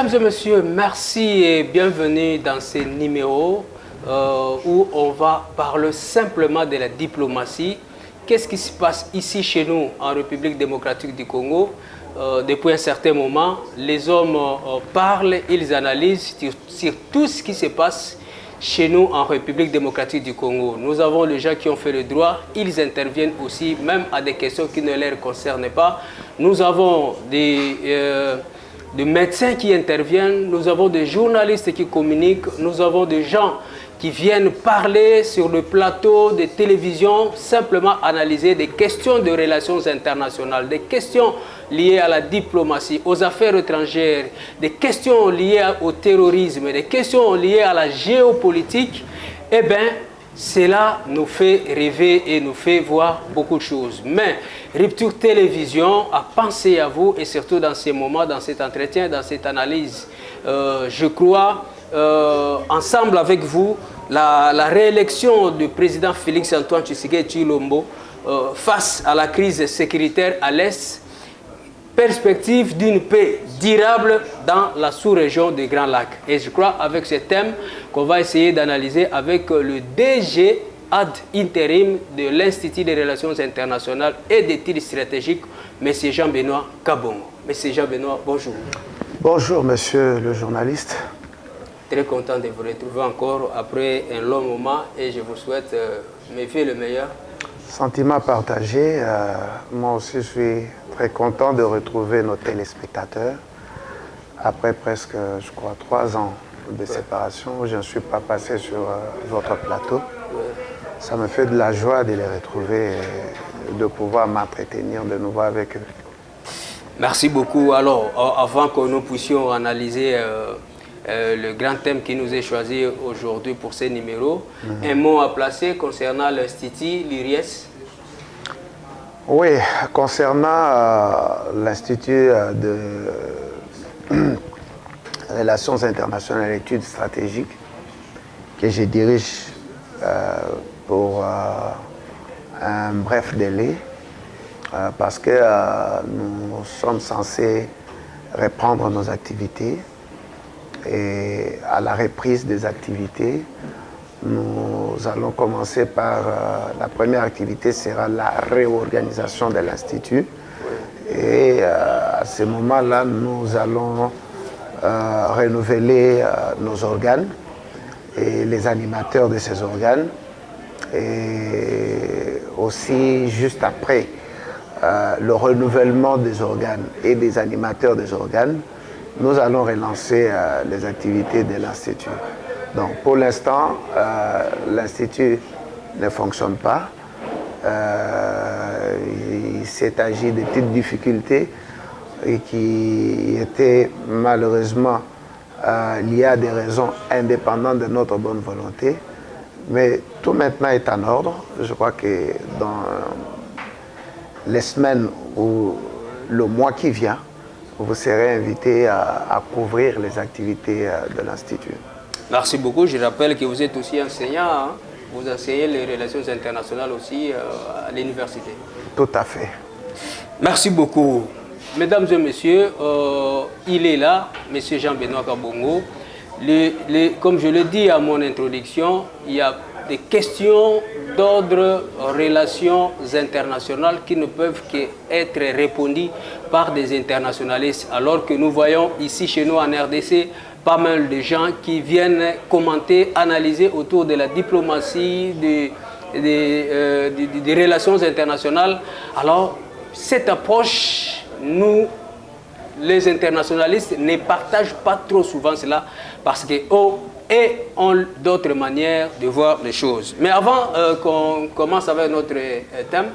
Mesdames et messieurs, merci et bienvenue dans ce numéro où on va parler simplement de la diplomatie. Qu'est-ce qui se passe ici chez nous en République démocratique du Congo? Depuis un certain moment, les hommes parlent, ils analysent sur tout ce qui se passe chez nous en République démocratique du Congo. Nous avons les gens qui ont fait le droit, ils interviennent aussi même à des questions qui ne les concernent pas. Nous avons des médecins qui interviennent, nous avons des journalistes qui communiquent, nous avons des gens qui viennent parler sur le plateau de télévision, simplement analyser des questions de relations internationales, des questions liées à la diplomatie, aux affaires étrangères, des questions liées au terrorisme, des questions liées à la géopolitique. Eh bien, cela nous fait rêver et nous fait voir beaucoup de choses. Mais Rupture Télévision a pensé à vous et surtout dans ces moments, dans cet entretien, dans cette analyse. Je crois, ensemble avec vous, la réélection du président Félix Antoine Tshisekedi Tshilombo face à la crise sécuritaire à l'Est, perspective d'une paix durable dans la sous-région des Grands Lacs. Et je crois avec ce thème qu'on va essayer d'analyser avec le DG ad intérim de l'Institut des Relations Internationales et d'études stratégiques, M. Jean-Benoît Kabongo. M. Jean-Benoît, bonjour. Bonjour, monsieur le journaliste. Très content de vous retrouver encore après un long moment et je vous souhaite mes vœux le meilleur. Sentiment partagé. Moi aussi, je suis très content de retrouver nos téléspectateurs. Après presque, je crois, 3 ans de séparation, je ne suis pas passé sur votre plateau. Ça me fait de la joie de les retrouver et de pouvoir m'entretenir de nouveau avec eux. Merci beaucoup. Alors, avant que nous puissions analyser le grand thème qui nous est choisi aujourd'hui pour ces numéros, un mot à placer concernant l'Institut, l'IRIES. Oui, concernant l'Institut de Relations internationales et études stratégiques que je dirige pour un bref délai parce que nous sommes censés reprendre nos activités et à la reprise des activités, nous allons commencer par la première activité sera la réorganisation de l'Institut et à ce moment-là, nous allons renouveler nos organes et les animateurs de ces organes et aussi juste après le renouvellement des organes et des animateurs des organes, nous allons relancer les activités de l'Institut. Donc pour l'instant, l'Institut ne fonctionne pas. Il s'est agi de petites difficultés et qui étaient malheureusement liées à des raisons indépendantes de notre bonne volonté. Mais tout maintenant est en ordre. Je crois que dans les semaines ou le mois qui vient, vous serez invité à couvrir les activités de l'Institut. Merci beaucoup. Je rappelle que vous êtes aussi enseignant. Hein? Vous enseignez les relations internationales aussi à l'université. Tout à fait. Merci beaucoup. Mesdames et messieurs, il est là, M. Jean-Benoît Kabongo. Comme je l'ai dit à mon introduction, il y a des questions d'ordre relations internationales qui ne peuvent qu'être répondues par des internationalistes, alors que nous voyons ici chez nous en RDC pas mal de gens qui viennent commenter, analyser autour de la diplomatie, des relations internationales. Alors, cette approche, nous, les internationalistes, ne partagent pas trop souvent cela parce qu'on ont d'autres manières de voir les choses. Mais avant qu'on commence avec notre thème,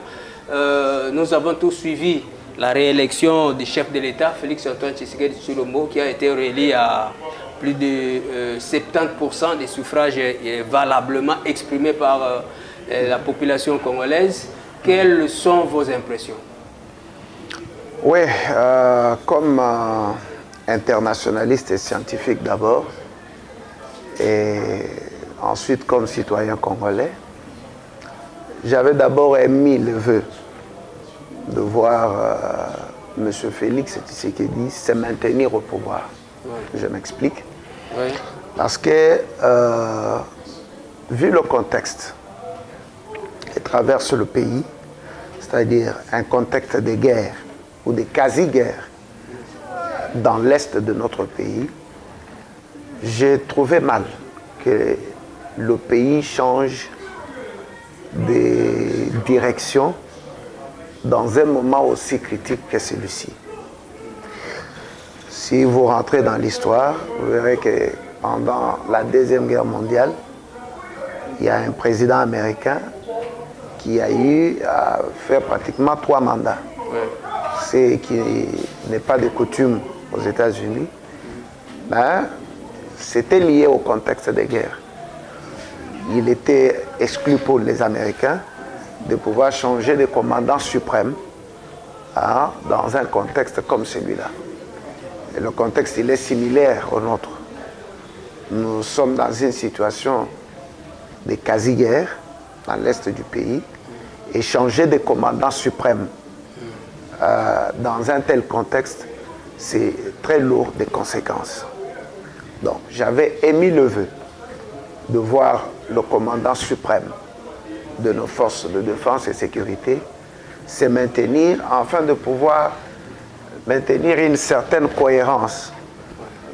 nous avons tous suivi la réélection du chef de l'État, Félix Antoine Tshisekedi Tshilombo, qui a été réélu à plus de 70% des suffrages valablement exprimés par la population congolaise. Quelles sont vos impressions? Oui, comme internationaliste et scientifique d'abord, et ensuite comme citoyen congolais, j'avais d'abord émis le vœu de voir M. Félix Tshisekedi se maintenir au pouvoir. Je m'explique. Oui. Parce que, vu le contexte qui traverse le pays, c'est-à-dire un contexte de guerre ou de quasi-guerre dans l'est de notre pays, j'ai trouvé mal que le pays change de direction dans un moment aussi critique que celui-ci. Si vous rentrez dans l'histoire, vous verrez que pendant la Deuxième Guerre mondiale, il y a un président américain qui a eu à faire pratiquement 3 mandats. Ouais. C'est qui n'est pas de coutume aux États-Unis. Ben, c'était lié au contexte de guerre. Il était exclu pour les Américains de pouvoir changer de commandant suprême dans un contexte comme celui-là. Et le contexte, il est similaire au nôtre. Nous sommes dans une situation de quasi-guerre dans l'est du pays, et changer de commandant suprême dans un tel contexte, c'est très lourd de conséquences. Donc, j'avais émis le vœu de voir le commandant suprême de nos forces de défense et sécurité se maintenir afin de pouvoir maintenir une certaine cohérence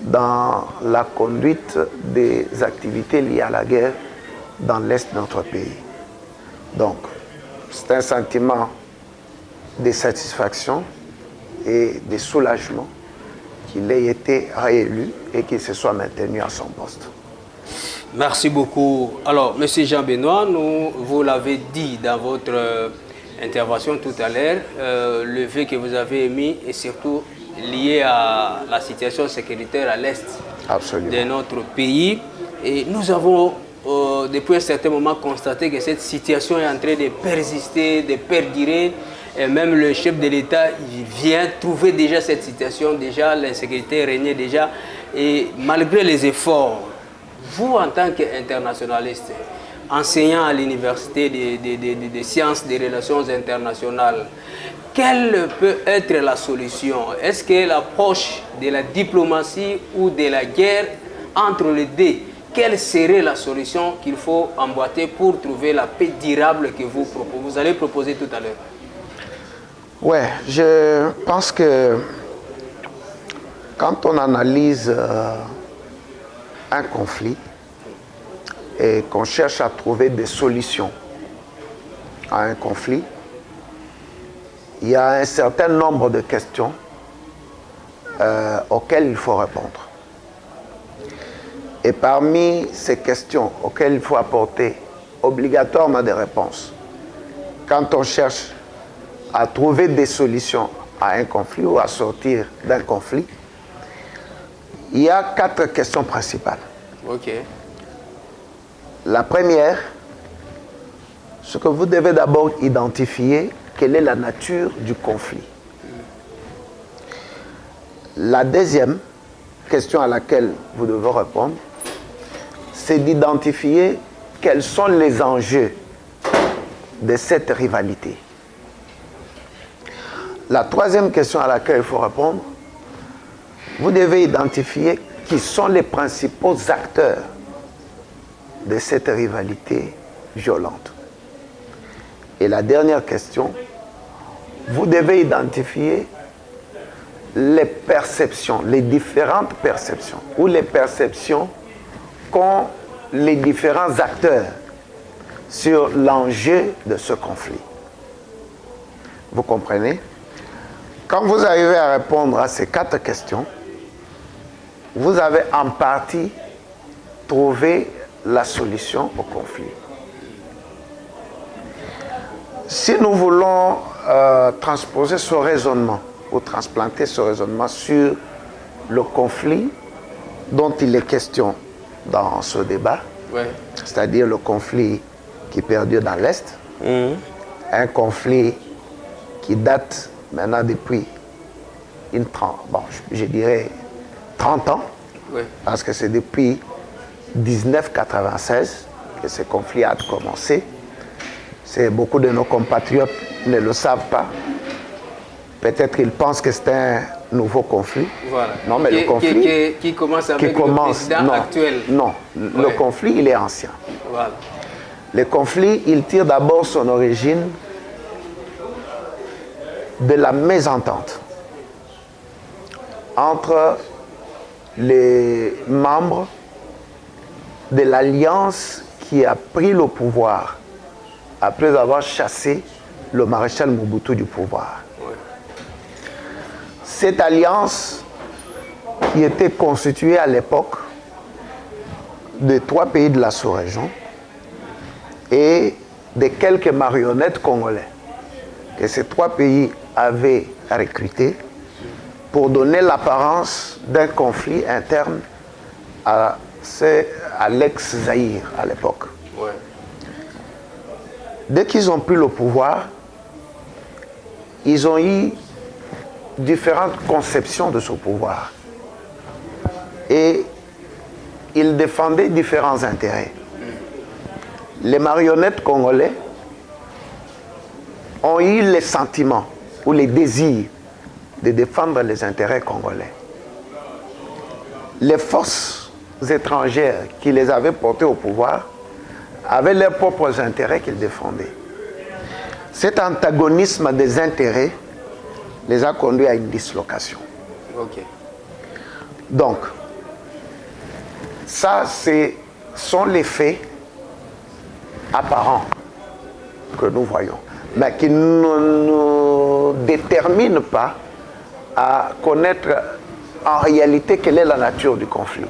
dans la conduite des activités liées à la guerre dans l'est de notre pays. Donc, c'est un sentiment de satisfaction et de soulagement qu'il ait été réélu et qu'il se soit maintenu à son poste. Merci beaucoup. Alors, M. Jean-Benoît, vous l'avez dit dans votre intervention tout à l'heure, le vœu que vous avez émis est surtout lié à la situation sécuritaire à l'est de notre pays. Et nous avons, depuis un certain moment, constaté que cette situation est en train de persister, de perdurer. Et même le chef de l'État vient trouver déjà cette situation, déjà l'insécurité régnait déjà. Et malgré les efforts, vous en tant qu'internationaliste, enseignant à l'université des sciences des relations internationales, quelle peut être la solution? Est-ce que l'approche de la diplomatie ou de la guerre entre les deux, quelle serait la solution qu'il faut emboîter pour trouver la paix durable que vous allez proposer tout à l'heure? Oui, je pense que quand on analyse un conflit et qu'on cherche à trouver des solutions à un conflit, il y a un certain nombre de questions auxquelles il faut répondre. Et parmi ces questions auxquelles il faut apporter obligatoirement des réponses, quand on cherche à trouver des solutions à un conflit ou à sortir d'un conflit, il y a 4 questions principales. Ok. La première, c'est que vous devez d'abord identifier quelle est la nature du conflit. La deuxième question à laquelle vous devez répondre, c'est d'identifier quels sont les enjeux de cette rivalité. La troisième question à laquelle il faut répondre, vous devez identifier qui sont les principaux acteurs de cette rivalité violente. Et la dernière question, vous devez identifier les perceptions, les différentes perceptions, ou les perceptions qu'ont les différents acteurs sur l'enjeu de ce conflit. Vous comprenez? Quand vous arrivez à répondre à ces 4 questions, vous avez en partie trouvé la solution au conflit. Si nous voulons transposer ce raisonnement ou transplanter ce raisonnement sur le conflit dont il est question dans ce débat, Ouais. c'est-à-dire le conflit qui perdure dans l'Est, un conflit qui date maintenant depuis je dirais 30 ans, Ouais. parce que c'est depuis 1996 que ce conflit a commencé. Beaucoup de nos compatriotes ne le savent pas. Peut-être qu'ils pensent que c'est nouveau conflit. Voilà. Non, mais le conflit qui commence avec le président actuel. Non, le conflit, il est ancien. Voilà. Le conflit, il tire d'abord son origine de la mésentente entre les membres de l'alliance qui a pris le pouvoir après avoir chassé le maréchal Mobutu du pouvoir. Ouais. Cette alliance qui était constituée à l'époque de 3 pays de la sous-région et de quelques marionnettes congolais que ces 3 pays avaient recrutés pour donner l'apparence d'un conflit interne à l'ex-Zaïre à l'époque. Ouais. Dès qu'ils ont pris le pouvoir, ils ont eu différentes conceptions de ce pouvoir. Et ils défendaient différents intérêts. Les marionnettes congolais ont eu les sentiments ou les désirs de défendre les intérêts congolais. Les forces étrangères qui les avaient portés au pouvoir avaient leurs propres intérêts qu'ils défendaient. Cet antagonisme des intérêts les a conduits à une dislocation. Ok. Donc, ça, ce sont les faits apparents que nous voyons, mais qui ne nous déterminent pas à connaître en réalité quelle est la nature du conflit.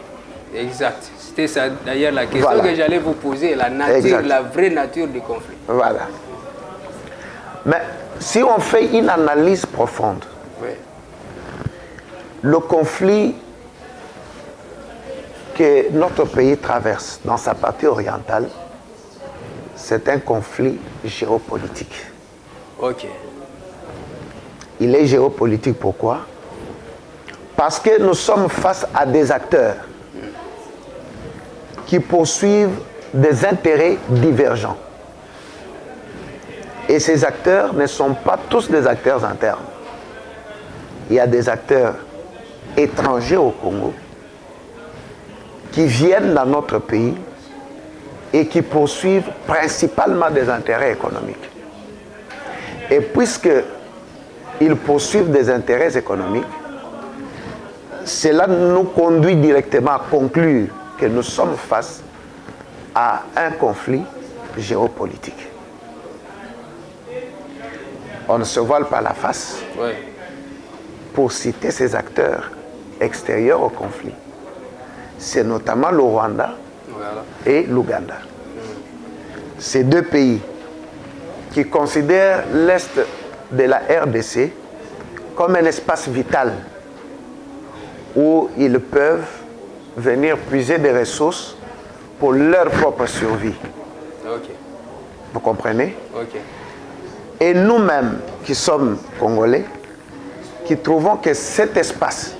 Exact. C'était ça d'ailleurs la question Voilà. que j'allais vous poser, la nature, Exact. la vraie nature du conflit. Voilà. Mais si on fait une analyse profonde, Oui. le conflit que notre pays traverse dans sa partie orientale, c'est un conflit géopolitique. Ok. Il est géopolitique, pourquoi? Parce que nous sommes face à des acteurs qui poursuivent des intérêts divergents. Et ces acteurs ne sont pas tous des acteurs internes. Il y a des acteurs étrangers au Congo qui viennent dans notre pays et qui poursuivent principalement des intérêts économiques. Et puisqu'ils poursuivent des intérêts économiques, cela nous conduit directement à conclure que nous sommes face à un conflit géopolitique. On ne se voile pas la face Oui. pour citer ces acteurs extérieurs au conflit. C'est notamment le Rwanda Voilà. et l'Ouganda. Ces 2 pays qui considèrent l'Est de la RDC comme un espace vital où ils peuvent venir puiser des ressources pour leur propre survie. Ok. Vous comprenez? Ok. Et nous-mêmes, qui sommes Congolais, qui trouvons que cet espace,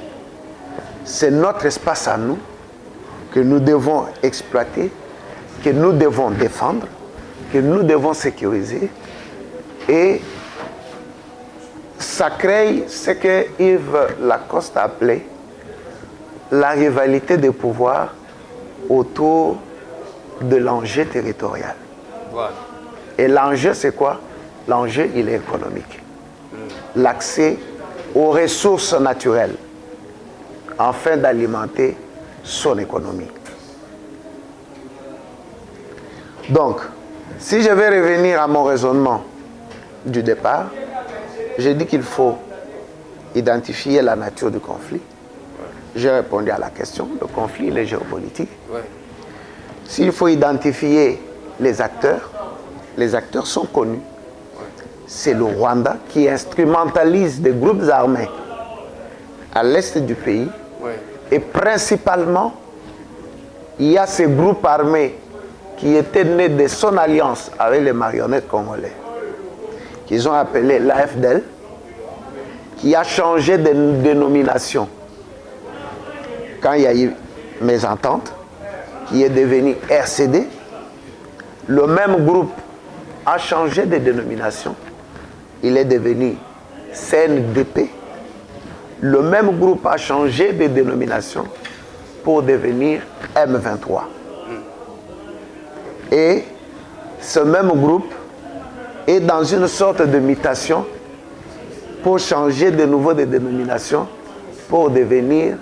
c'est notre espace à nous, que nous devons exploiter, que nous devons défendre, que nous devons sécuriser. Et ça crée ce que Yves Lacoste a appelé la rivalité des pouvoirs autour de l'enjeu territorial. Voilà. Et l'enjeu, c'est quoi? L'enjeu, il est économique. L'accès aux ressources naturelles afin d'alimenter son économie. Donc, si je vais revenir à mon raisonnement du départ, j'ai dit qu'il faut identifier la nature du conflit. J'ai répondu à la question. Le conflit, il est géopolitique. Oui. S'il faut identifier les acteurs sont connus. C'est le Rwanda qui instrumentalise des groupes armés à l'est du pays. Oui. Et principalement, il y a ces groupes armés qui étaient nés de son alliance avec les marionnettes congolais, qu'ils ont appelé l'AFDEL, qui a changé de dénomination quand il y a eu mésentente, qui est devenu RCD. Le même groupe a changé de dénomination. Il est devenu CNDP. le même groupe a changé de dénomination pour devenir M23. Et ce même groupe est dans une sorte de mutation pour changer de nouveau de dénomination pour devenir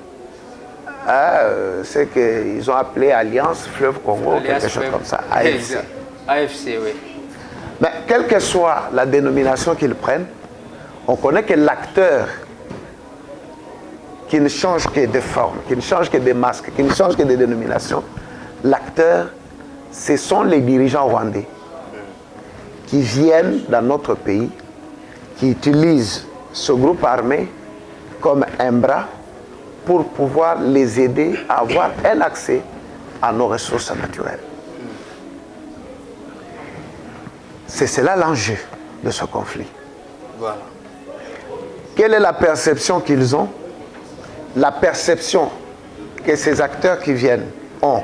ce qu'ils ont appelé Alliance Fleuve Congo, Alliance quelque chose comme ça, AFC. AFC, oui. Mais quelle que soit la dénomination qu'ils prennent, on connaît que l'acteur qui ne change que de forme, qui ne change que de masque, qui ne change que de dénomination, l'acteur, ce sont les dirigeants rwandais qui viennent dans notre pays, qui utilisent ce groupe armé comme un bras pour pouvoir les aider à avoir un accès à nos ressources naturelles. C'est cela l'enjeu de ce conflit. Voilà. Quelle est la perception qu'ils ont? La perception que ces acteurs qui viennent ont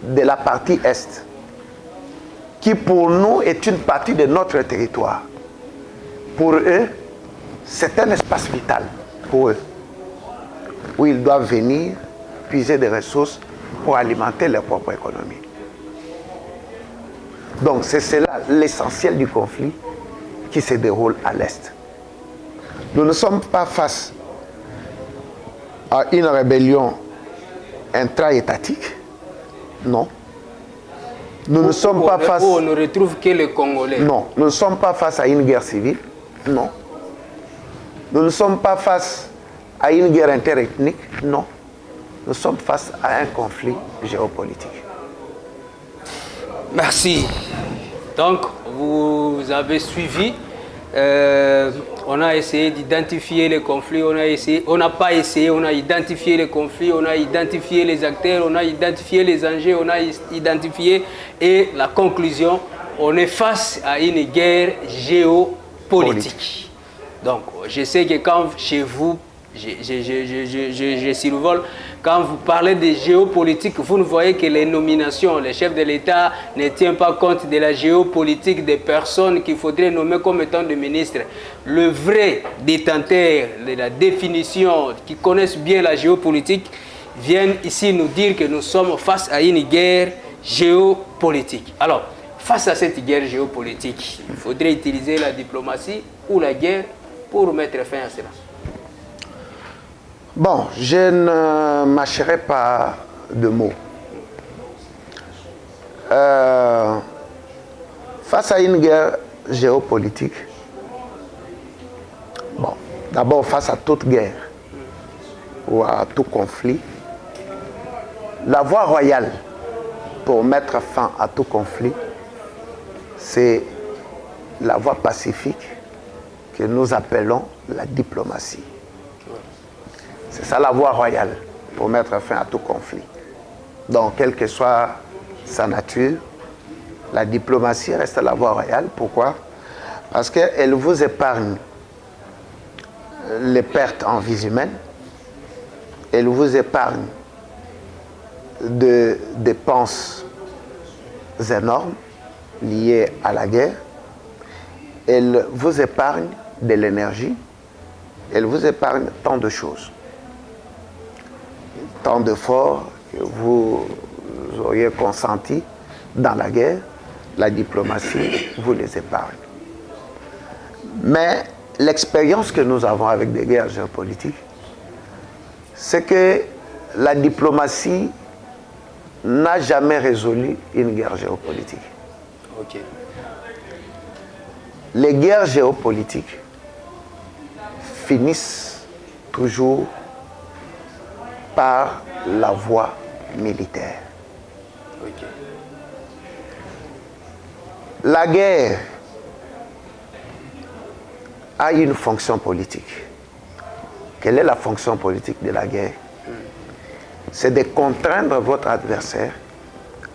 de la partie Est, qui pour nous est une partie de notre territoire. Pour eux, c'est un espace vital pour eux, où ils doivent venir puiser des ressources pour alimenter leur propre économie. Donc c'est cela l'essentiel du conflit qui se déroule à l'Est. Nous ne sommes pas face à une rébellion intra-étatique, non. Nous ne sommes pas face... Où on ne retrouve que les Congolais. Non, nous ne sommes pas face à une guerre civile, non. Nous ne sommes pas face à une guerre interethnique, non. Nous sommes face à un conflit géopolitique. Merci. Donc, vous avez suivi. On a essayé d'identifier les conflits, on n'a pas essayé, on a identifié les conflits, on a identifié les acteurs, on a identifié les enjeux, on a identifié, et la conclusion, on est face à une guerre géopolitique. Donc, je sais que quand chez vous, je survole, quand vous parlez de géopolitique, vous ne voyez que les nominations. Les chefs de l'État ne tiennent pas compte de la géopolitique des personnes qu'il faudrait nommer comme étant des ministres. Le vrai détenteur de la définition, qui connaissent bien la géopolitique, viennent ici nous dire que nous sommes face à une guerre géopolitique. Alors, face à cette guerre géopolitique, il faudrait utiliser la diplomatie ou la guerre pour mettre fin à cela. Bon, je ne mâcherai pas de mots. Face à une guerre géopolitique, bon, d'abord face à toute guerre ou à tout conflit, la voie royale pour mettre fin à tout conflit, c'est la voie pacifique que nous appelons la diplomatie. C'est ça la voie royale pour mettre fin à tout conflit. Donc, quelle que soit sa nature, la diplomatie reste la voie royale. Pourquoi? Parce qu'elle vous épargne les pertes en vies humaines, elle vous épargne de dépenses énormes liées à la guerre, elle vous épargne de l'énergie, elle vous épargne tant de choses. Tant d'efforts que vous auriez consentis dans la guerre, la diplomatie vous les épargne. Mais l'expérience que nous avons avec des guerres géopolitiques, c'est que la diplomatie n'a jamais résolu une guerre géopolitique. Okay. Les guerres géopolitiques finissent toujours par la voie militaire. Okay. La guerre a une fonction politique. Quelle est la fonction politique de la guerre? C'est de contraindre votre adversaire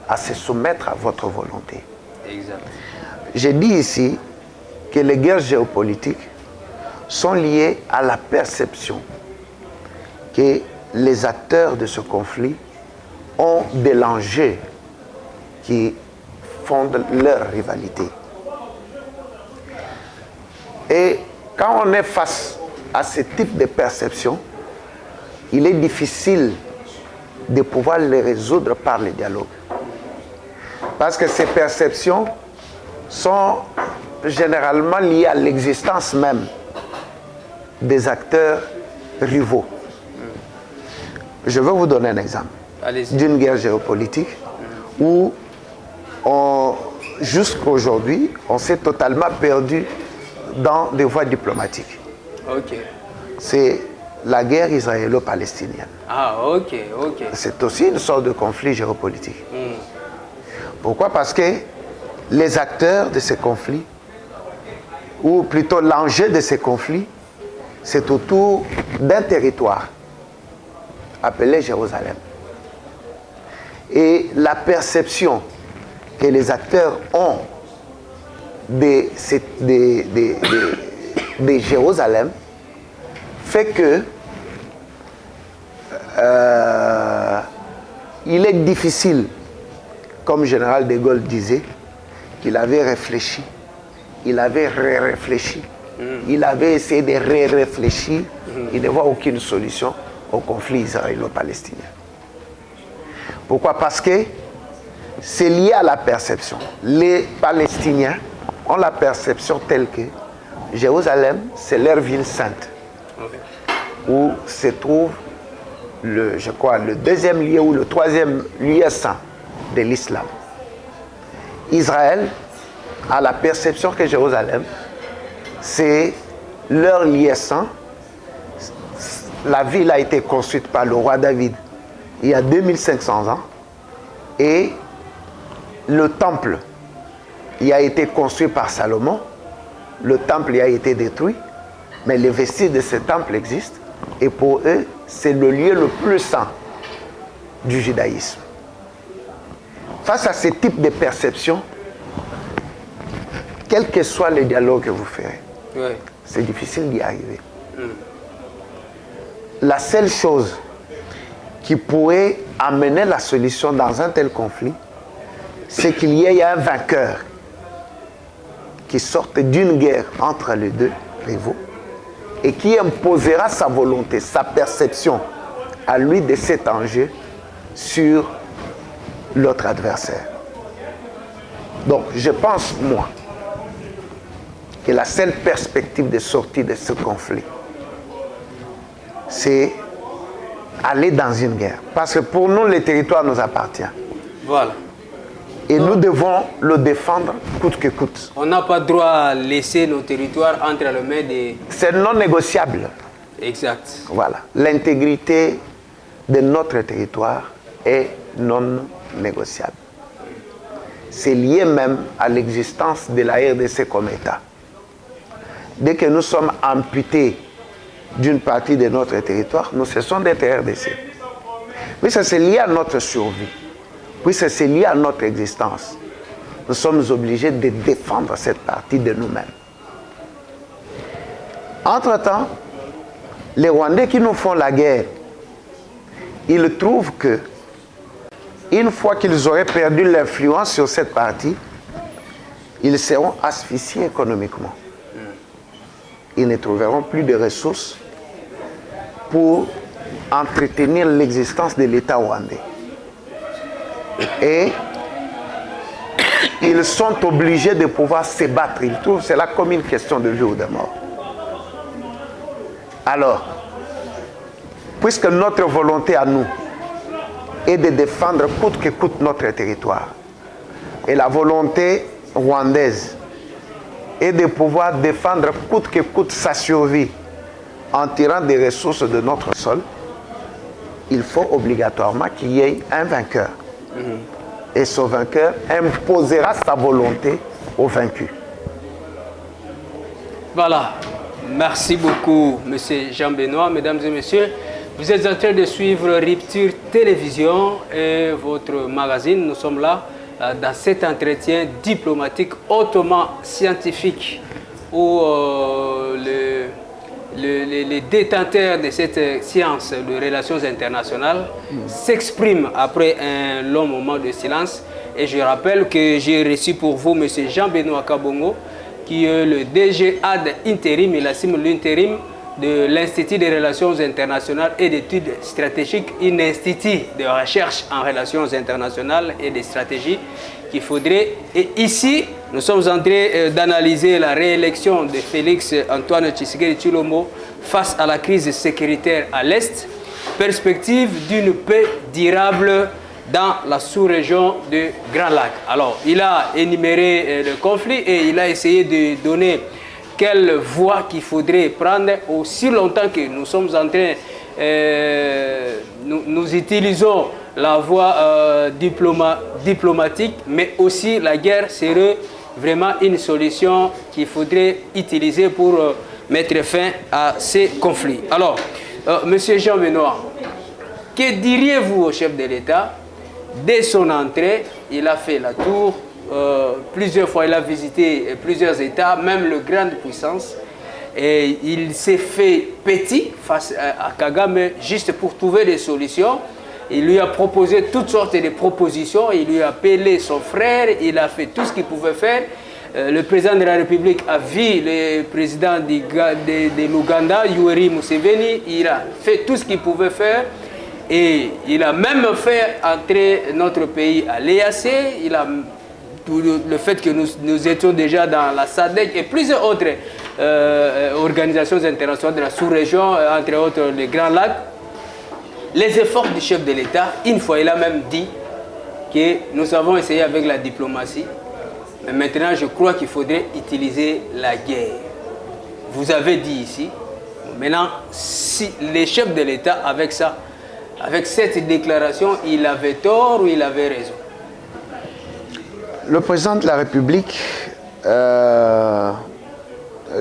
à se soumettre à votre volonté. Exact. J'ai dit ici que les guerres géopolitiques sont liées à la perception que les acteurs de ce conflit ont de l'enjeu qui fonde leur rivalité. Et quand on est face à ce type de perception, il est difficile de pouvoir les résoudre par le dialogue. Parce que ces perceptions sont généralement liées à l'existence même des acteurs rivaux. Je vais vous donner un exemple d'une guerre géopolitique où jusqu'aujourd'hui, on s'est totalement perdu dans des voies diplomatiques. Ok. C'est la guerre israélo-palestinienne. Ah, ok, ok. C'est aussi une sorte de conflit géopolitique. Pourquoi? Parce que les acteurs de ces conflits, ou plutôt l'enjeu de ces conflits, c'est autour d'un territoire appelé Jérusalem. Et la perception que les acteurs ont de Jérusalem fait que il est difficile, comme le général de Gaulle disait, qu'il avait réfléchi, il avait réfléchi, il avait essayé de réfléchir, il ne voit aucune solution au conflit israélo-palestinien. Pourquoi? Parce que c'est lié à la perception. Les Palestiniens ont la perception telle que Jérusalem, c'est leur ville sainte, où se trouve je crois, le deuxième lieu ou le troisième lieu saint de l'islam. Israël a la perception que Jérusalem, c'est leur lieu saint. La ville a été construite par le roi David il y a 2500 ans et le temple il a été construit par Salomon. Le temple a été détruit, mais les vestiges de ce temple existent et pour eux, c'est le lieu le plus saint du judaïsme. Face à ce type de perception, quel que soit le dialogue que vous ferez, c'est difficile d'y arriver. La seule chose qui pourrait amener la solution dans un tel conflit, c'est qu'il y ait un vainqueur qui sorte d'une guerre entre les deux rivaux et qui imposera sa volonté, sa perception à lui de cet enjeu sur l'autre adversaire. Donc, je pense, moi, que la seule perspective de sortie de ce conflit, c'est aller dans une guerre. Parce que pour nous, le territoire nous appartient. Voilà. Et nous devons le défendre coûte que coûte. On n'a pas droit à laisser nos territoires entre les mains des... C'est non négociable. Exact. Voilà. L'intégrité de notre territoire est non négociable. C'est lié même à l'existence de la RDC comme État. Dès que nous sommes amputés d'une partie de notre territoire, nous cessons d'être RDC. Oui, ça c'est lié à notre survie. Oui, ça c'est lié à notre existence. Nous sommes obligés de défendre cette partie de nous-mêmes. Entre-temps, les Rwandais qui nous font la guerre, ils trouvent que, une fois qu'ils auraient perdu l'influence sur cette partie, ils seront asphyxiés économiquement. Ils ne trouveront plus de ressources pour entretenir l'existence de l'État rwandais. Et ils sont obligés de pouvoir se battre. Ils trouvent cela comme une question de vie ou de mort. Alors, puisque notre volonté à nous est de défendre coûte que coûte notre territoire, et la volonté rwandaise est de pouvoir défendre coûte que coûte sa survie en tirant des ressources de notre sol, il faut obligatoirement qu'il y ait un vainqueur. Et ce vainqueur imposera sa volonté aux vaincus. Voilà. Merci beaucoup, M. Jean-Benoît. Mesdames et messieurs, vous êtes en train de suivre Rupture Télévision et votre magazine. Nous sommes là dans cet entretien diplomatique hautement scientifique où les détenteurs de cette science de relations internationales s'expriment après un long moment de silence. Et je rappelle que j'ai reçu pour vous M. Jean-Benoît Kabongo, qui est le DG ad intérim, il assume l'intérim de l'Institut des relations internationales et d'études stratégiques, un institut de recherche en relations internationales et de stratégie qu'il faudrait. Et ici, nous sommes en train d'analyser la réélection de Félix Antoine Tshisekedi Tshilombo face à la crise sécuritaire à l'Est, perspective d'une paix durable dans la sous-région de Grand Lac. Alors, il a énuméré le conflit et il a essayé de donner quelle voie qu'il faudrait prendre aussi longtemps que nous sommes en train, nous utilisons la voie diplomatique, mais aussi la guerre serait vraiment une solution qu'il faudrait utiliser pour mettre fin à ces conflits. Alors, Monsieur Jean Benoît, que diriez-vous au chef de l'État? Dès son entrée, il a fait la tour. Plusieurs fois, il a visité plusieurs États, même les grandes puissances. Et il s'est fait petit face à Kagame juste pour trouver des solutions. Il lui a proposé toutes sortes de propositions. Il lui a appelé son frère. Il a fait tout ce qu'il pouvait faire. Le président de la République a vu le président de l'Ouganda, Yoweri Museveni. Il a fait tout ce qu'il pouvait faire. Et il a même fait entrer notre pays à l'EAC. Il a le fait que nous étions déjà dans la SADC et plusieurs autres organisations internationales de la sous-région, entre autres les Grands Lacs. Les efforts du chef de l'État, une fois, il a même dit que nous avons essayé avec la diplomatie, mais maintenant je crois qu'il faudrait utiliser la guerre. Vous avez dit ici, maintenant, si les chefs de l'État, avec ça, avec cette déclaration, il avait tort ou il avait raison? Le président de la République,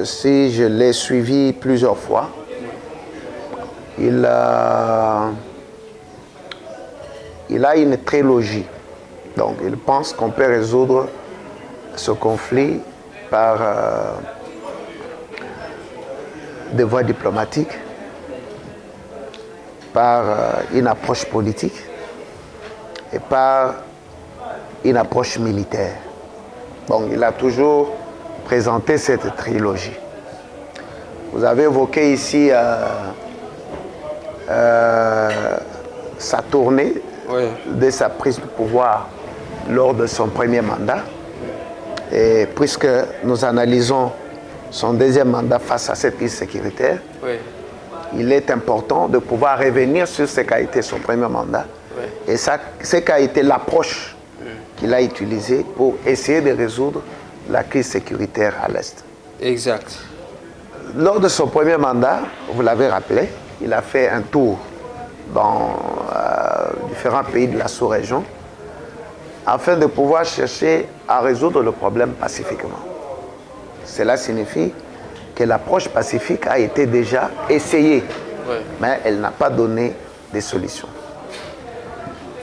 si je l'ai suivi plusieurs fois, il a une trilogie. Donc, il pense qu'on peut résoudre ce conflit par des voies diplomatiques, par une approche politique et par une approche militaire. Donc, il a toujours présenté cette trilogie. Vous avez évoqué ici sa tournée de sa prise de pouvoir lors de son premier mandat. Et puisque nous analysons son deuxième mandat face à cette crise sécuritaire, il est important de pouvoir revenir sur ce qu'a été son premier mandat et ce qu'a été l'approche qu'il a utilisée pour essayer de résoudre la crise sécuritaire à l'Est. Exact. Lors de son premier mandat, vous l'avez rappelé, il a fait un tour dans différents pays de la sous-région afin de pouvoir chercher à résoudre le problème pacifiquement. Cela signifie que l'approche pacifique a été déjà essayée, mais elle n'a pas donné de solution.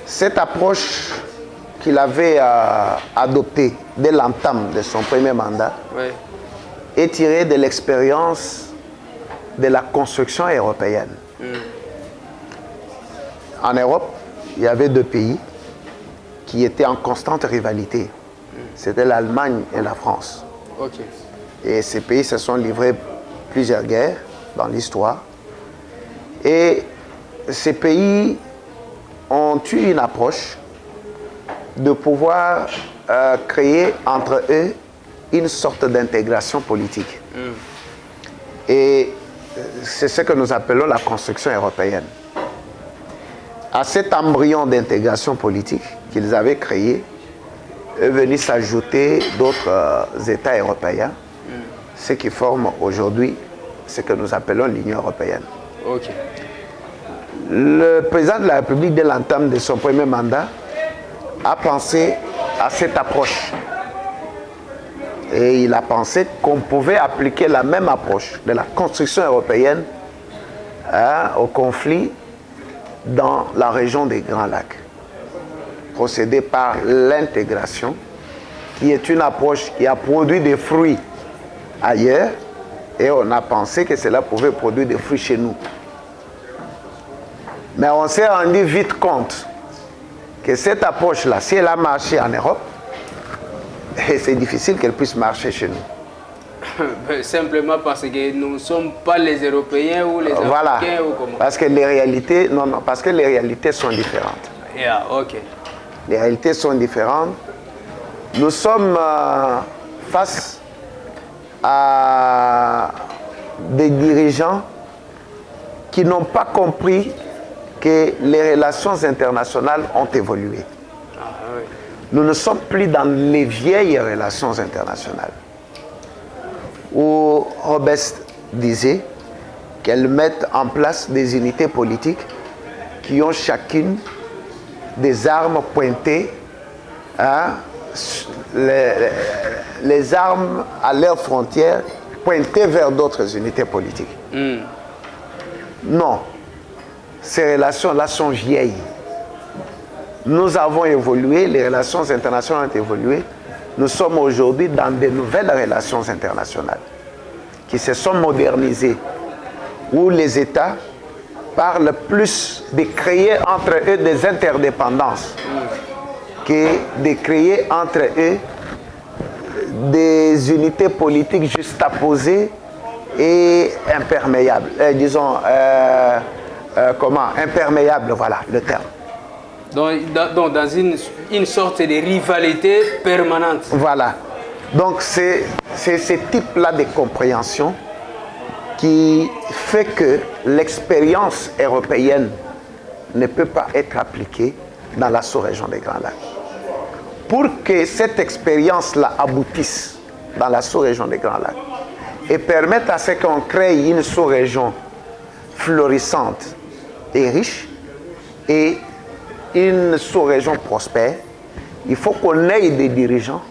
Cette approche qu'il avait adoptée dès l'entame de son premier mandat est tirée de l'expérience de la construction européenne. En Europe, il y avait deux pays qui étaient en constante rivalité. C'était l'Allemagne et la France. Et ces pays se sont livrés plusieurs guerres dans l'histoire. Et ces pays ont eu une approche de pouvoir créer entre eux une sorte d'intégration politique. Et c'est ce que nous appelons la construction européenne. À cet embryon d'intégration politique qu'ils avaient créé, est venu s'ajouter d'autres États européens, ce qui forme aujourd'hui ce que nous appelons l'Union européenne. Le président de la République, dès l'entame de son premier mandat, a pensé à cette approche. Et il a pensé qu'on pouvait appliquer la même approche de la construction européenne au conflit dans la région des Grands Lacs. Procéder par l'intégration, qui est une approche qui a produit des fruits ailleurs, et on a pensé que cela pouvait produire des fruits chez nous. Mais on s'est rendu vite compte que cette approche-là, si elle a marché en Europe, c'est difficile qu'elle puisse marcher chez nous. Simplement parce que nous ne sommes pas les Européens ou les Africains ou comment? Parce que les réalités, parce que les réalités sont différentes. Yeah, ok. Les réalités sont différentes. Nous sommes face à des dirigeants qui n'ont pas compris que les relations internationales ont évolué. Ah, oui. Nous ne sommes plus dans les vieilles relations internationales où Robespierre disait qu'elles mettent en place des unités politiques qui ont chacune des armes pointées, hein, les armes à leurs frontières pointées vers d'autres unités politiques. Non, ces relations-là sont vieilles. Nous avons évolué, les relations internationales ont évolué. Nous sommes aujourd'hui dans de nouvelles relations internationales qui se sont modernisées, où les États parlent plus de créer entre eux des interdépendances que de créer entre eux des unités politiques juxtaposées et imperméables. Disons, imperméables, voilà le terme. Donc dans une sorte de rivalité permanente. Voilà. Donc c'est ce type-là de compréhension qui fait que l'expérience européenne ne peut pas être appliquée dans la sous-région des Grands Lacs. Pour que cette expérience-là aboutisse dans la sous-région des Grands Lacs et permette à ce qu'on crée une sous-région florissante et riche et une sous-région prospère, il faut qu'on ait des dirigeants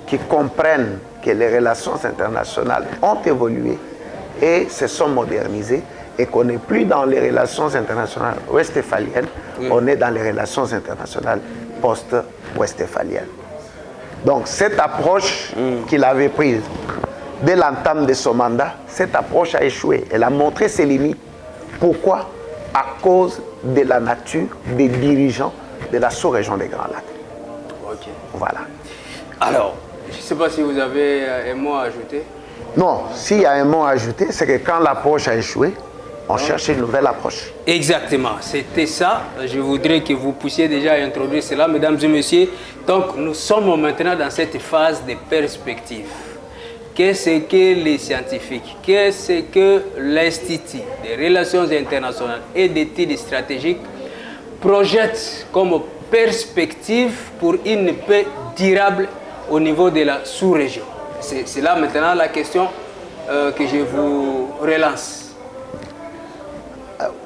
qui comprennent que les relations internationales ont évolué et se sont modernisées et qu'on n'est plus dans les relations internationales westphaliennes, on est dans les relations internationales post-westphaliennes. Donc cette approche qu'il avait prise dès l'entame de son mandat, cette approche a échoué. Elle a montré ses limites. Pourquoi? À cause de la nature des dirigeants de la sous-région des Grands Lacs. Ok. Voilà. Alors, je ne sais pas si vous avez un mot à ajouter. Non, s'il y a un mot à ajouter, c'est que quand l'approche a échoué, on cherche une nouvelle approche. Exactement, c'était ça. Je voudrais que vous puissiez déjà introduire cela, mesdames et messieurs. Donc, nous sommes maintenant dans cette phase de perspective. Qu'est-ce que les scientifiques, qu'est-ce que l'Institut des relations internationales et d'études stratégiques projette comme perspective pour une paix durable au niveau de la sous-région? C'est là maintenant la question que je vous relance.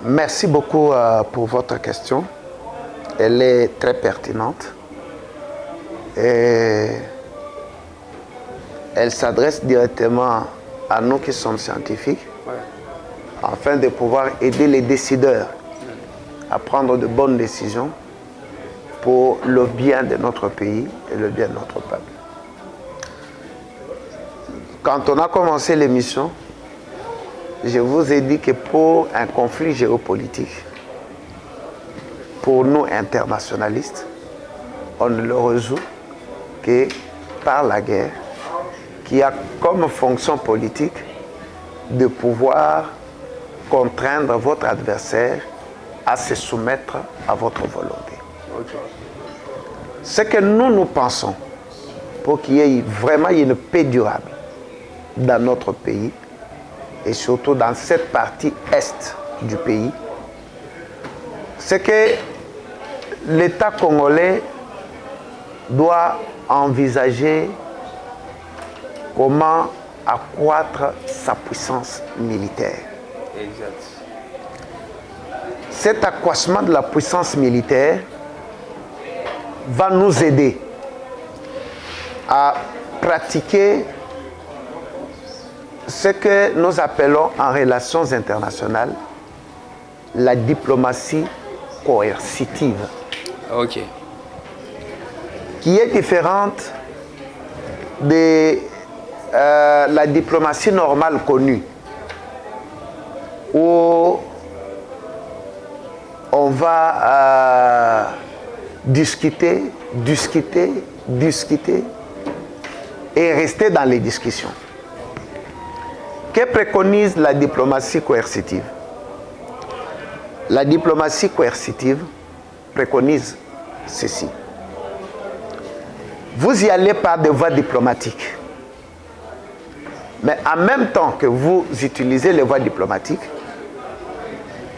Merci beaucoup pour votre question. Elle est très pertinente. Et elle s'adresse directement à nous qui sommes scientifiques, afin de pouvoir aider les décideurs à prendre de bonnes décisions pour le bien de notre pays et le bien de notre peuple. Quand on a commencé l'émission, je vous ai dit que pour un conflit géopolitique, pour nous internationalistes, on ne le résout que par la guerre, qui a comme fonction politique de pouvoir contraindre votre adversaire à se soumettre à votre volonté. Okay. Ce que nous pensons, pour qu'il y ait vraiment une paix durable dans notre pays, et surtout dans cette partie est du pays, c'est que l'État congolais doit envisager comment accroître sa puissance militaire. Exact. Cet accroissement de la puissance militaire va nous aider à pratiquer ce que nous appelons en relations internationales la diplomatie coercitive. Ok. Qui est différente de la diplomatie normale connue, où on va discuter et rester dans les discussions. Que préconise la diplomatie coercitive? La diplomatie coercitive préconise ceci. Vous y allez par des voies diplomatiques. Mais en même temps que vous utilisez les voies diplomatiques,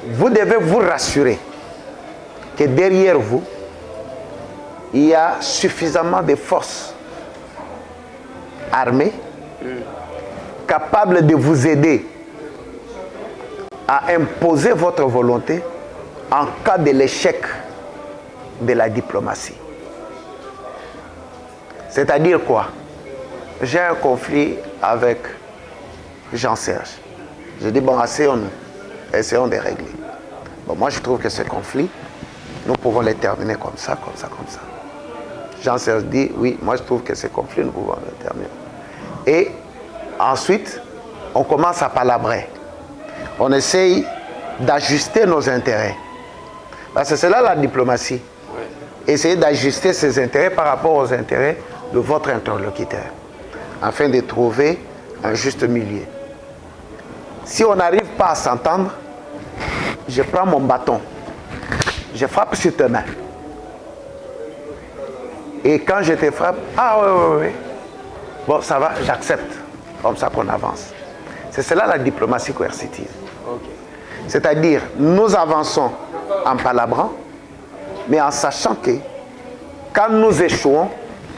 vous devez vous rassurer que derrière vous, il y a suffisamment de forces armées capables de vous aider à imposer votre volonté en cas de l'échec de la diplomatie. C'est-à-dire quoi? J'ai un conflit avec Jean-Serge. Je dis, bon, asseyons-nous, essayons de régler. Bon, moi, je trouve que ce conflit, nous pouvons le terminer comme ça, comme ça, comme ça. Jean-Serge dit, oui, moi, je trouve que ce conflit, nous pouvons le terminer. Et ensuite, on commence à palabrer. On essaye d'ajuster nos intérêts. Parce que c'est là la diplomatie. Essayer d'ajuster ses intérêts par rapport aux intérêts de votre interlocuteur, afin de trouver un juste milieu. Si on n'arrive pas à s'entendre, je prends mon bâton, je frappe sur tes mains. Et quand je te frappe, ah oui. Bon, ça va, j'accepte. Comme ça qu'on avance. C'est cela la diplomatie coercitive. Okay. C'est-à-dire, nous avançons en palabrant, mais en sachant que quand nous échouons,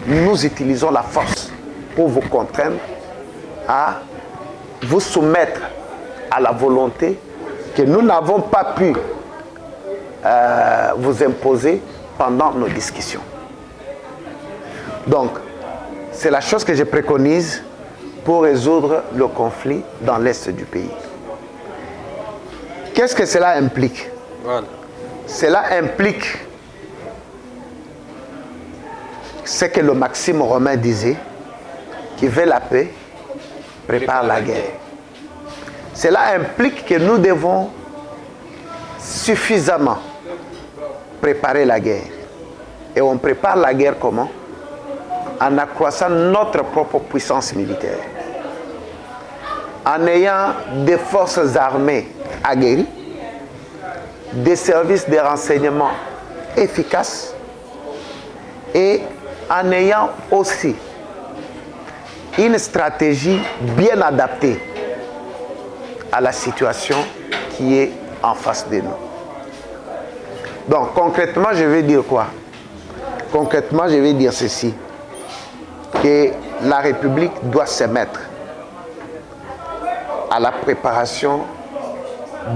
nous utilisons la force pour vous contraindre à vous soumettre à la volonté que nous n'avons pas pu vous imposer pendant nos discussions. Donc, c'est la chose que je préconise pour résoudre le conflit dans l'est du pays. Qu'est-ce que cela implique? Voilà. Cela implique ce que le Maxime Romain disait, qui veut la paix, prépare la guerre. Cela implique que nous devons suffisamment préparer la guerre. Et on prépare la guerre comment? En accroissant notre propre puissance militaire. En ayant des forces armées aguerries, des services de renseignement efficaces et en ayant aussi une stratégie bien adaptée à la situation qui est en face de nous. Donc concrètement, je vais dire quoi? Concrètement, je vais dire ceci, que la République doit se mettre à la préparation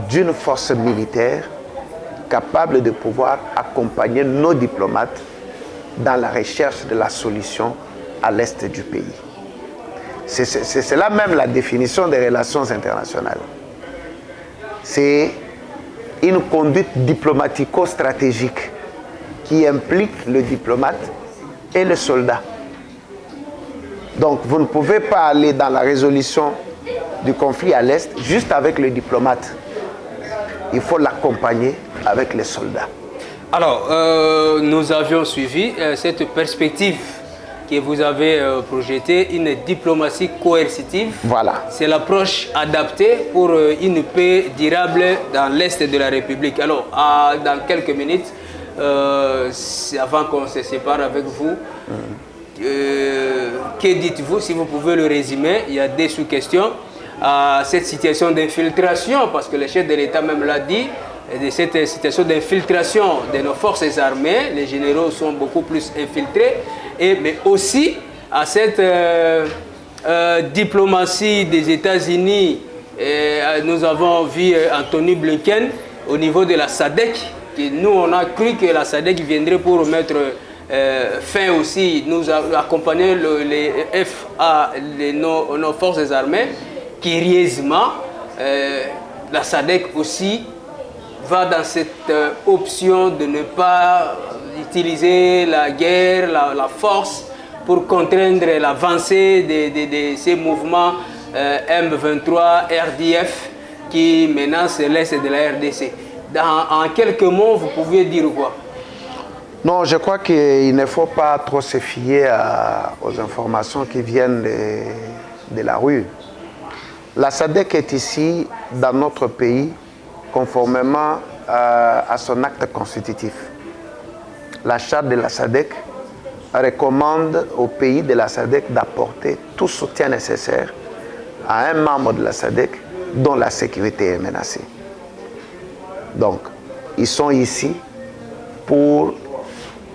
d'une force militaire capable de pouvoir accompagner nos diplomates dans la recherche de la solution à l'est du pays. C'est là même la définition des relations internationales. C'est une conduite diplomatico-stratégique qui implique le diplomate et le soldat. Donc vous ne pouvez pas aller dans la résolution du conflit à l'est juste avec le diplomate. Il faut l'accompagner avec les soldats. Alors, nous avions suivi cette perspective que vous avez projetée, une diplomatie coercitive. Voilà. C'est l'approche adaptée pour une paix durable dans l'Est de la République. Alors, dans quelques minutes, avant qu'on se sépare avec vous, que dites-vous, si vous pouvez le résumer? Il y a des sous-questions à cette situation d'infiltration, parce que le chef de l'État même l'a dit, de cette situation d'infiltration de nos forces armées, les généraux sont beaucoup plus infiltrés, mais aussi à cette diplomatie des États-Unis. Nous avons vu Anthony Blinken au niveau de la SADC, et nous on a cru que la SADC viendrait pour mettre fin aussi, nous accompagner nos forces armées. Curieusement, la SADC aussi va dans cette option de ne pas utiliser la guerre, la force pour contraindre l'avancée de ces mouvements M23, RDF qui menacent l'Est de la RDC. En quelques mots, vous pouvez dire quoi? Non, je crois qu'il ne faut pas trop se fier aux informations qui viennent de la rue. La SADC est ici dans notre pays conformément à son acte constitutif. La charte de la SADC recommande aux pays de la SADC d'apporter tout soutien nécessaire à un membre de la SADC dont la sécurité est menacée. Donc, ils sont ici pour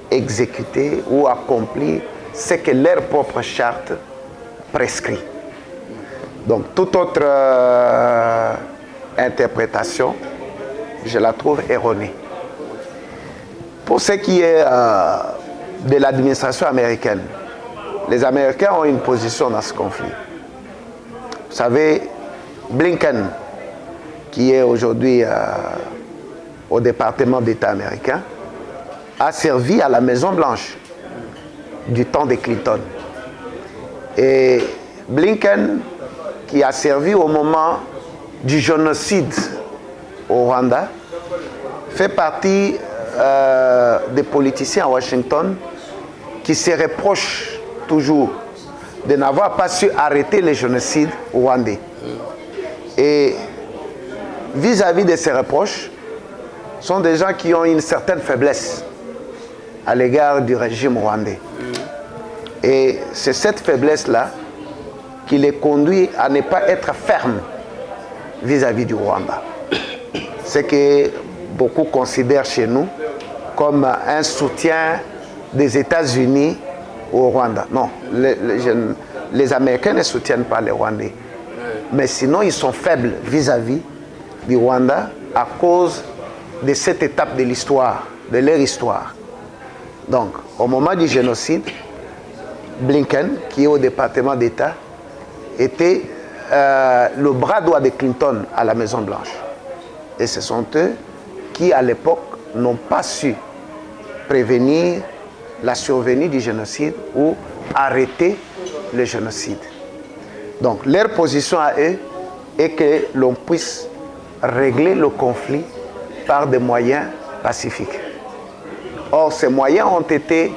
exécuter ou accomplir ce que leur propre charte prescrit. Donc, toute autre interprétation, je la trouve erronée. Pour ce qui est de l'administration américaine, les Américains ont une position dans ce conflit. Vous savez, Blinken, qui est aujourd'hui au département d'État américain, a servi à la Maison-Blanche du temps de Clinton. Et Blinken, qui a servi au moment du génocide au Rwanda, fait partie des politiciens à Washington qui se reprochent toujours de n'avoir pas su arrêter le génocide rwandais. Et vis-à-vis de ces reproches, sont des gens qui ont une certaine faiblesse à l'égard du régime rwandais. Et c'est cette faiblesse-là qui les conduit à ne pas être fermes vis-à-vis du Rwanda. Ce que beaucoup considèrent chez nous comme un soutien des États-Unis au Rwanda. Non, les Américains ne soutiennent pas les Rwandais. Mais sinon, ils sont faibles vis-à-vis du Rwanda à cause de cette étape de l'histoire, de leur histoire. Donc, au moment du génocide, Blinken, qui est au département d'État, était le bras droit de Clinton à la Maison-Blanche. Et ce sont eux qui, à l'époque, n'ont pas su prévenir la survenue du génocide ou arrêter le génocide. Donc, leur position à eux est que l'on puisse régler le conflit par des moyens pacifiques. Or, ces moyens ont été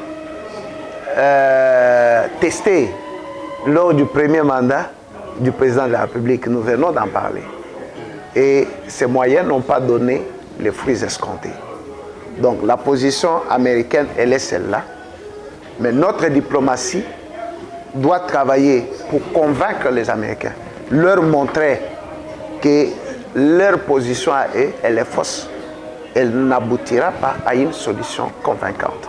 testés lors du premier mandat du président de la République. Nous venons d'en parler. Et ces moyens n'ont pas donné les fruits escomptés. Donc, la position américaine, elle est celle-là. Mais notre diplomatie doit travailler pour convaincre les Américains, leur montrer que leur position à eux, elle est fausse. Elle n'aboutira pas à une solution convaincante.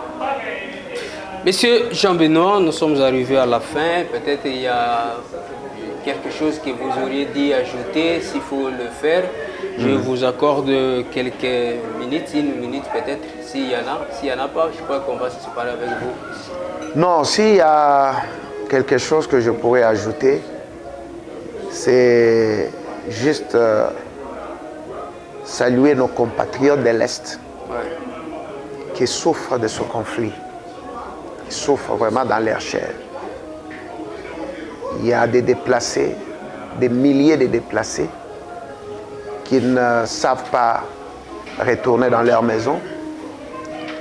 Monsieur Jean-Benoît, nous sommes arrivés à la fin. Peut-être il y a quelque chose que vous auriez dit ajouter, s'il faut le faire. Je vous accorde quelques minutes, une minute peut-être, s'il y en a. S'il n'y en a pas, je crois qu'on va se séparer avec vous. Non, s'il y a quelque chose que je pourrais ajouter, c'est juste saluer nos compatriotes de l'Est qui souffrent de ce conflit. Ils souffrent vraiment dans leur chair. Il y a des déplacés, des milliers de déplacés qui ne savent pas retourner dans leur maison,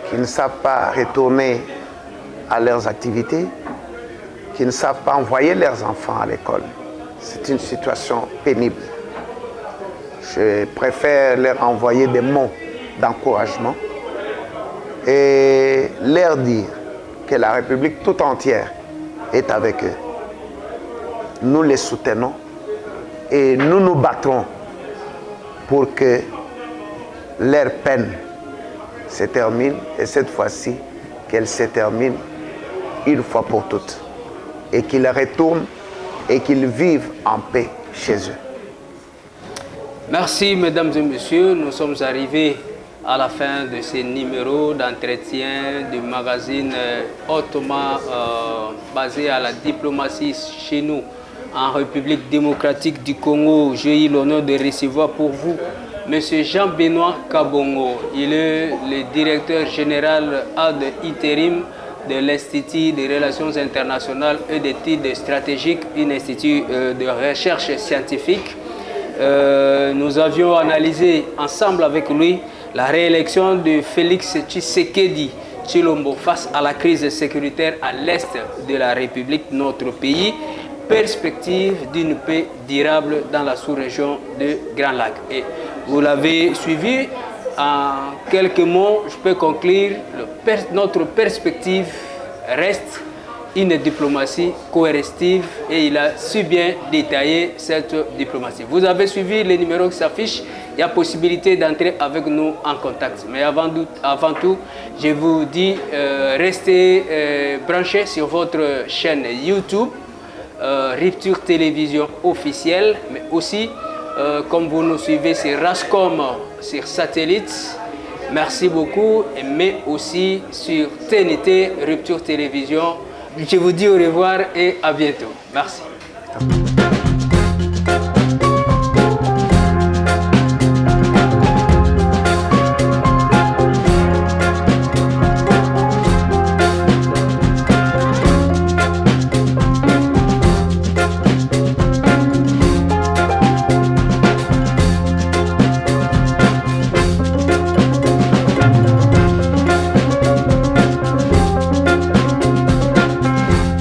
qui ne savent pas retourner à leurs activités, qui ne savent pas envoyer leurs enfants à l'école. C'est une situation pénible. Je préfère leur envoyer des mots d'encouragement et leur dire que la République tout entière est avec eux. Nous les soutenons et nous nous battrons pour que leur peine se termine et cette fois-ci qu'elle se termine une fois pour toutes et qu'ils retournent et qu'ils vivent en paix chez eux. Merci mesdames et messieurs, nous sommes arrivés à la fin de ce numéro d'entretien du magazine hautement basé à la diplomatie chez nous en République démocratique du Congo. J'ai eu l'honneur de recevoir pour vous M. Jean-Benoît Kabongo. Il est le directeur général ad interim de l'Institut des Relations internationales et d'études stratégiques, un institut de recherche scientifique. Nous avions analysé ensemble avec lui la réélection de Félix Tshisekedi Tshilombo face à la crise sécuritaire à l'est de la République, notre pays. perspectives d'une paix durable dans la sous-région de Grand Lac. Et vous l'avez suivi, en quelques mots, je peux conclure, notre perspective reste une diplomatie coercitive et il a su bien détailler cette diplomatie. Vous avez suivi les numéros qui s'affichent, il y a possibilité d'entrer avec nous en contact. Mais avant tout je vous dis, restez branchés sur votre chaîne YouTube, Rupture Télévision officielle, mais aussi, comme vous nous suivez sur Rascom, sur satellite, merci beaucoup, mais aussi sur TNT, Rupture Télévision. Je vous dis au revoir et à bientôt. Merci.